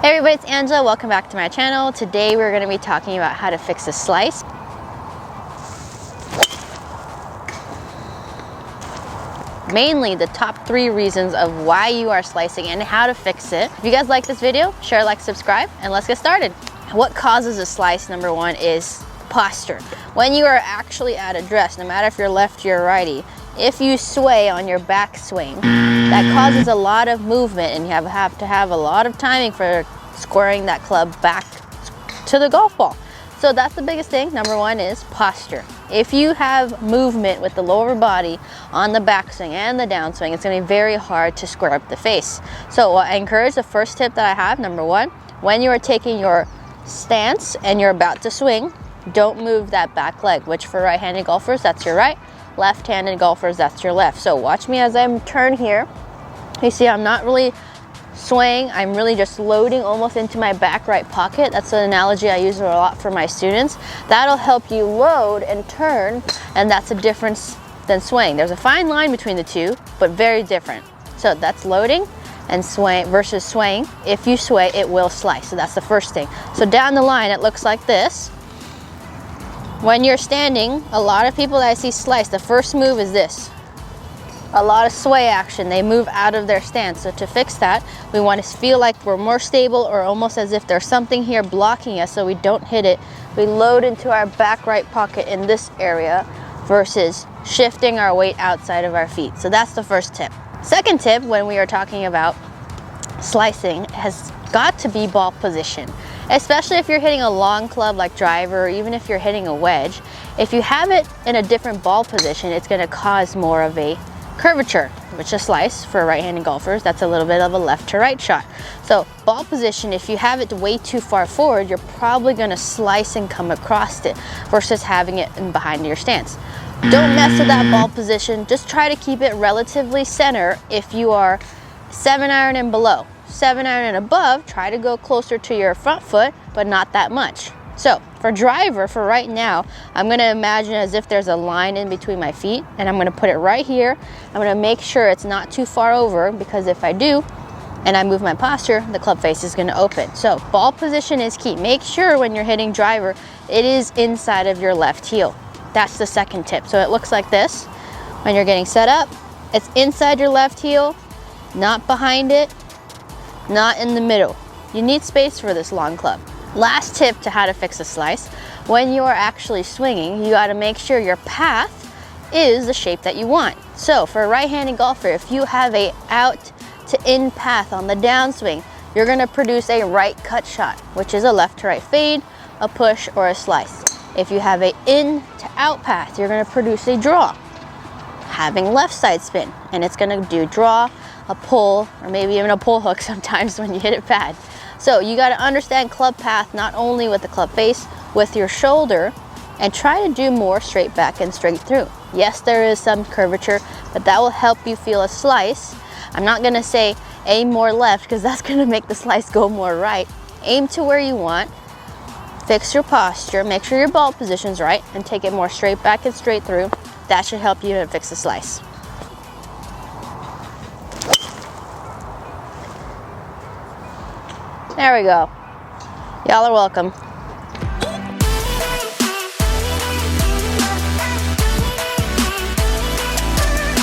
Hey everybody, it's Angela. Welcome back to my channel. Today we're going to be talking about how to fix a slice. Mainly the top 3 reasons of why you are slicing and how to fix it. If you guys like this video, share, like, subscribe, and let's get started. What causes a slice, number 1, is posture. When you are actually at a dress, no matter if you're lefty or righty, if you sway on your back swing, that causes a lot of movement, and you have to have a lot of timing for squaring that club back to the golf ball. So that's the biggest thing. Number 1 is posture. If you have movement with the lower body on the backswing and the downswing, it's going to be very hard to square up the face. So I encourage, the first tip that I have, number 1, when you are taking your stance and you're about to swing, don't move that back leg, which for right-handed golfers, that's your right. Left-handed golfers, that's your left. So watch me as I turn here. You see I'm not really swaying, I'm really just loading almost into my back right pocket. That's an analogy I use a lot for my students. That'll help you load and turn, and that's a difference than swaying. There's a fine line between the two, but very different. So that's loading and swaying versus swaying. If you sway, it will slice. So that's the first thing. So down the line, it looks like this. When you're standing, a lot of people that I see slice, the first move is this. A lot of sway action. They move out of their stance. So to fix that, we want to feel like we're more stable, or almost as if there's something here blocking us so we don't hit it. We load into our back right pocket in this area versus shifting our weight outside of our feet. So that's the first tip. Second tip, when we are talking about slicing, has got to be ball position. Especially if you're hitting a long club like driver, or even if you're hitting a wedge. If you have it in a different ball position, it's going to cause more of a curvature, which a slice for right-handed golfers, that's a little bit of a left to right shot. So ball position, if you have it way too far forward, you're probably going to slice and come across it versus having it in behind your stance. Don't mess with that ball position. Just try to keep it relatively center. If you are 7-iron and below, 7-iron and above, try to go closer to your front foot, but not that much. So for driver, for right now, I'm going to imagine as if there's a line in between my feet, and I'm going to put it right here. I'm going to make sure it's not too far over, because if I do and I move my posture, the club face is going to open. So ball position is key. Make sure when you're hitting driver, it is inside of your left heel. That's the second tip. So it looks like this. When you're getting set up, it's inside your left heel, not behind it, not in the middle. You need space for this long club. Last tip to how to fix a slice: when you are actually swinging, you got to make sure your path is the shape that you want. So for a right-handed golfer, if you have a out to in path on the downswing, you're going to produce a right cut shot, which is a left to right fade, a push, or a slice. If you have a in to out path, you're going to produce a draw, having left side spin, and it's going to do draw, a pull, or maybe even a pull hook sometimes when you hit it bad. So you got to understand club path, not only with the club face, with your shoulder, and try to do more straight back and straight through. Yes, there is some curvature, but that will help you feel a slice. I'm not going to say aim more left, because that's going to make the slice go more right. Aim to where you want, fix your posture, make sure your ball position's right, and take it more straight back and straight through. That should help you to fix the slice. There we go. Y'all are welcome.